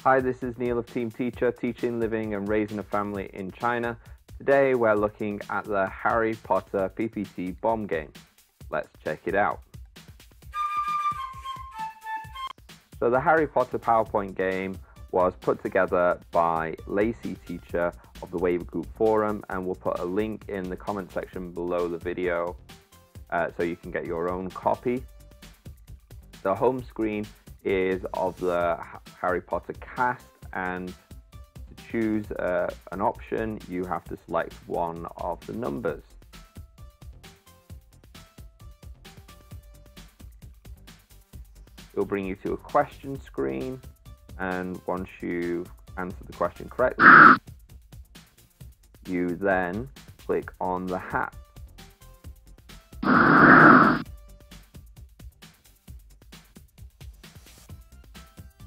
Hi, this is Neil of Team Teacher, teaching, living and raising a family in China. Today we're looking at the Harry Potter PPT bomb game. Let's check it out. So the Harry Potter PowerPoint game was put together by Lacey Teacher of the Wave Group Forum, and we'll put a link in the comment section below the video so you can get your own copy. The home screen is of the Harry Potter cast, and to choose an option you have to select one of the numbers. It will bring you to a question screen, and once you've answered the question correctly, you then click on the hat.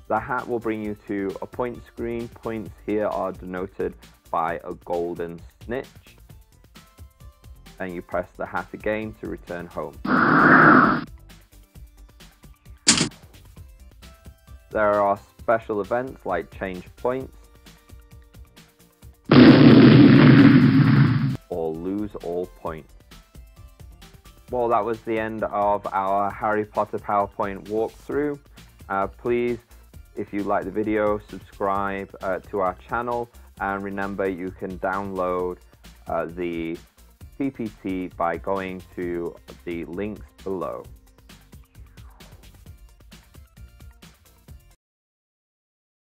The hat will bring you to a point screen. Points here are denoted by a golden snitch. And you press the hat again to return home. There are special events like change points or lose all points. Well, that was the end of our Harry Potter PowerPoint walkthrough. Please, if you like the video, subscribe to our channel, and remember you can download the PPT by going to the links below.